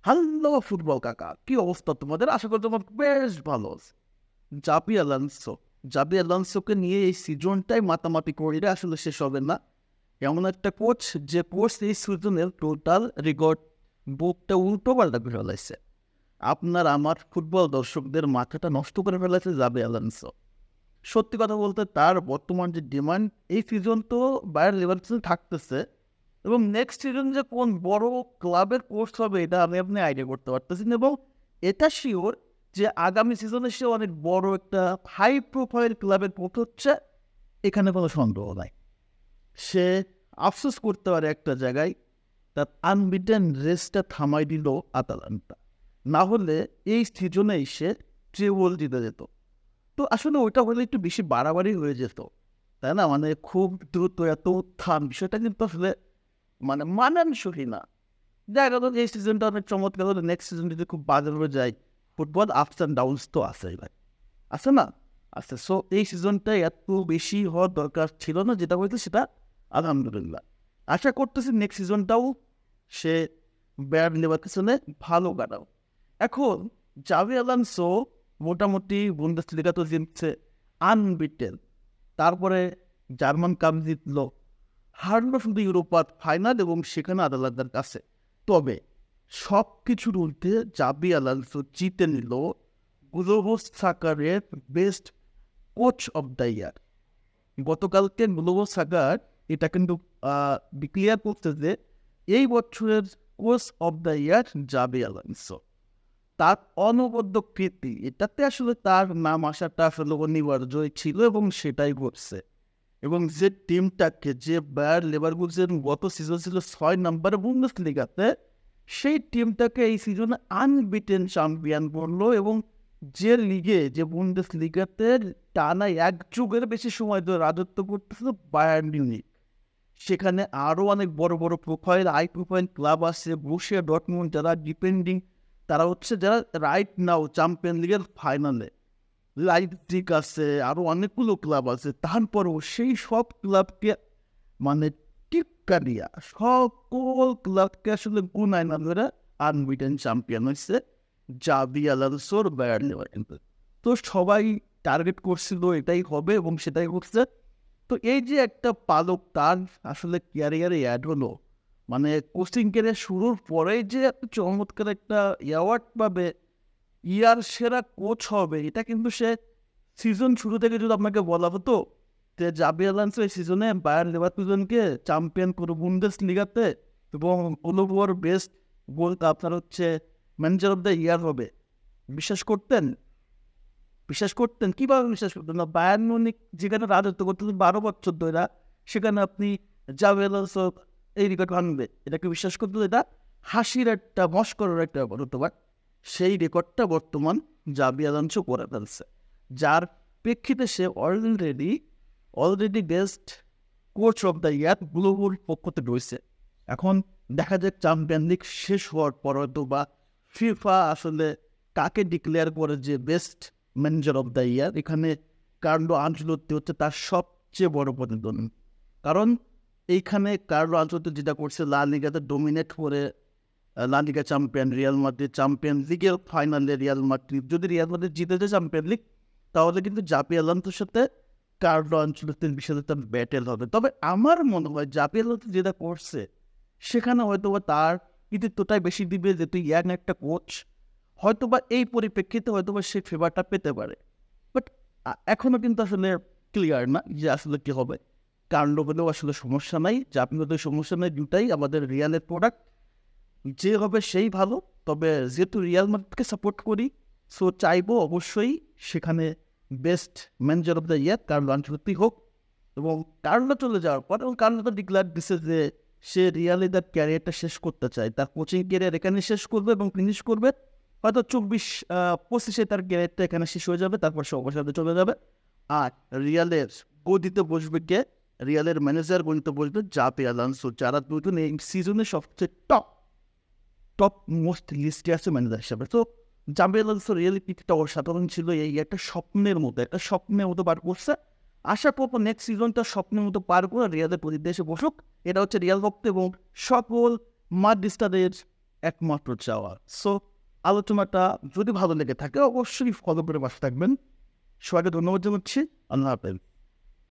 Hello football কাকা, কি অবস্থা তোমাদের? আশা করি তোমার বেশ ভালো আছে। জাবি আলানসোকে নিয়ে এই সিজনটাই মাতামাতি করে আসলে শেষ হবে না। এমন একটা কোচ যে কোচ এই সিজনের টোটাল রেকর্ড বুকটা উল্টো পাল্টা করে ফেলাইছে। আপনার আমার ফুটবল দর্শকদের মাথাটা নষ্ট করে ফেলাইছে জাবি আলানসো। সত্যি কথা বলতে তার বর্তমান যে ডিমান্ড, এই সিজন তো বায়ার লেভারকুসেন থাকতেছে, এবং নেক্সট সিজন যে কোন বড় ক্লাবের কোচ হবে এটা আপনি আইডিয়া করতে পারতেছেন। এবং এটা শিওর যে আগামী সিজনে সে অনেক বড় একটা হাই প্রোফাইল ক্লাবের কোচ হচ্ছে, এখানে কোনো সন্দেহ নাই। সে আফসোস করতে পারে একটা জায়গায়, তার আনবিটেন রেসটা থামাই দিল আতালান্তা। না হলে এই সিজনেই সে ট্রেবল জিতে যেত। তো আসলে ওইটা হলে একটু বেশি বাড়াবাড়ি হয়ে যেত, তাই না? মানে খুব দ্রুত এত উত্থান, বিষয়টা কিন্তু আসলে মানানসই না। দেখা গেল এই সিজনটা অনেক চমৎকার হলে নেক্সট সিজন যদি খুব বাজেভাবে যায়। ফুটবল আপস অ্যান্ড ডাউনস তো আছেই ভাই, আছে না? আছে। সো এই সিজনটা এত বেশি হওয়ার দরকার ছিল না, যেটা হয়েছে সেটা আলহামদুলিল্লাহ। আশা করতেছি নেক্সট সিজনটাও সে ব্যায়ার লেভারকুসেনে ভালো কাটাও। এখন জাভি আলানসো মোটামুটি বুন্দেসলিগা তো জিতছে, আনবিটেন। তারপরে জার্মান কাপ জিতলো, হারলো শুধু ইউরোপার ফাইনাল এবং সেখানে আদালতের কাছে। তবে সব কিছুর ঊর্ধ্বে জাবি আলানসো জিতে নিল গ্লোবো সাকারের best coach of the year. গতকালকে গ্লোবো সাকার এটা কিন্তু ডিক্লেয়ার করতে যে এই বছরের কোচ অফ দ্য ইয়ার জাবি আলানসো। তার অনবদ্য কীর্তি, এটাতে আসলে তার নাম আসাটা আসলে অনিবার্যই ছিল এবং সেটাই ঘটছে। এবং যে টিমটাকে, যে বায়ার লেভারকুসেন গত সিজন ছিল 6 নম্বরে বুন্দেসলিগাতে, সেই টিমটাকে এই সিজনে আনবিটেন চ্যাম্পিয়ন করলো। এবং যে লিগে, যে বুন্দেসলিগাতে টানা এক যুগের বেশি সময় ধরে রাজত্ব করতেছিল বায়ার্ন মিউনিখ, সেখানে আরও অনেক বড় বড় প্রোফাইল, হাই প্রোফাইল ক্লাব আছে। ব্রুসিয়া ডর্টমুন্ড যারা ডিপেন্ডিং, তারা হচ্ছে যারা রাইট নাও চ্যাম্পিয়ন লিগের ফাইনালে, লাইপজিগ আছে, আরও অনেকগুলো ক্লাব আছে। তারপরেও সেই সব ক্লাবকে টিক্কা দিয়া সকল ক্লাবকে আসলে গুনায় না ধরে আনবিটেন চ্যাম্পিয়ন হয়েছে জাভি আলানসোর বায়ার লেভারকুসেন। তো সবাই টার্গেট করছিল এটাই হবে এবং সেটাই হচ্ছে। তো এই যে একটা পালক তার আসলে ক্যারিয়ারে অ্যাড হলো, কোচিং ক্যারিয়ার শুরুর পরেই যে একটা চমৎকার একটা অ্যাওয়ার্ড পাবে, ইয়ার সেরা কোচ হবে, এটা কিন্তু সে সিজন শুরু থেকে যদি আপনাকে বলা হতো যে জাবি আলানসো এই সিজনে বায়ার লেভারকুসেনকে চ্যাম্পিয়ন করবে বুন্দেসলিগাতে এবং গ্লোবোর বেস্ট আপনার হচ্ছে ম্যানেজার অফ দ্য ইয়ার হবে, বিশ্বাস করতেন? কীভাবে বিশ্বাস করতেন না? বায়ার্ন মিউনিখ যেখানে রাজত্ব করতেন 12 বছর ধরে, সেখানে আপনি জাবি আলানসো এই রেকর্ড ভাঙবে, এটাকে বিশ্বাস করতেন? এটা হাসির একটা, মস্করার একটা ব্যাপার হতো। বাট সেই রেকর্ডটা বর্তমান জাবি আলানসো করে ফেলছে, যার প্রেক্ষিতে সে already best coach of the year গ্লোবোর পক্ষ থেকে রয়েছে। এখন দেখা যাক চ্যাম্পিয়ন লিগ শেষ হওয়ার পর হয়তো বা ফিফা আসলে কাকে ডিক্লেয়ার করে যে বেস্ট ম্যানেজার অফ দ্য ইয়ার। এখানে কার্লো আনচেলত্তি হচ্ছে তার সবচেয়ে বড় প্রতিদ্বন্দ্বী, কারণ এইখানে কার্লো আনচেলত্তি যেটা করছে, লা লিগাতে ডোমিনেট করে লা লিগা চ্যাম্পিয়ন রিয়াল মাদ্রিদ, চ্যাম্পিয়ন লিগের ফাইনালে রিয়াল মাদ্রিদ, যদি রিয়াল মাদ্রিদ জিতে যায় চ্যাম্পিয়ন লিগ, তাহলে কিন্তু জাবি আলানসোর সাথে কার্লো আনচেলত্তির বিষয়ে তার ব্যাটেল হবে। তবে আমার মনে হয় জাবি আলানসো যেটা করছে সেখানে হয়তো বা তার কৃতিত্বটাই বেশি দিবে, যেহেতু ইয়াং একটা কোচ, হয়তোবা এই পরিপ্রেক্ষিতে হয়তোবা সে ফেভারটা পেতে পারে। বাট এখনও কিন্তু আসলে ক্লিয়ার না যে আসলে কী হবে। কার্লো হলেও আসলে সমস্যা নাই, জাবি হলেও সমস্যা নাই, দুটাই আমাদের রিয়ালের প্রোডাক্ট, যে হবে সেই ভালো। তবে যেহেতু রিয়াল মাদ্রিদকে সাপোর্ট করি, সো চাইবো অবশ্যই সেখানে best manager of the year Carlo Ancelotti হোক। এবং কার্লো চলে যাওয়ার পর, এবং কার্লো তো ডিক্লেয়ার দিচ্ছে যে সে রিয়ালে তার ক্যারিয়ারটা শেষ করতে চায়, তার কোচিং ক্যারিয়ার এখানে শেষ করবে এবং ফিনিশ করবে। হয়তো 24-25 তার ক্যারিয়ারটা এখানে শেষ হয়ে যাবে, তারপর সে অবসরে চলে যাবে। আর রিয়ালের গদিতে বসবে কে? রিয়ালের ম্যানেজার গদিতে বসবে জাবি আলানসো, যারা দুজন এই সিজনে সবচেয়ে টপ মোস্ট লিস্টে আছে ম্যানেজার হিসাবে। তো জাবি আলানসো রিয়েলিটিটা অসাধারণ ছিল, এই একটা স্বপ্নের মতো পার করছে। আশা করবো নেক্সট সিজনটা স্বপ্নের মতো পার করে রিয়ালের প্রতিদেশে বসুক। এটা হচ্ছে রিয়াল ভক্ত এবং সকল মাদ্রিস্টাদের একমাত্র চাওয়া। সো আলোচনাটা যদি ভালো লেগে থাকে অবশ্যই ফলো করে পাশে থাকবেন। সবাইকে ধন্যবাদ জানাচ্ছি। আল্লাহ হাফেজ।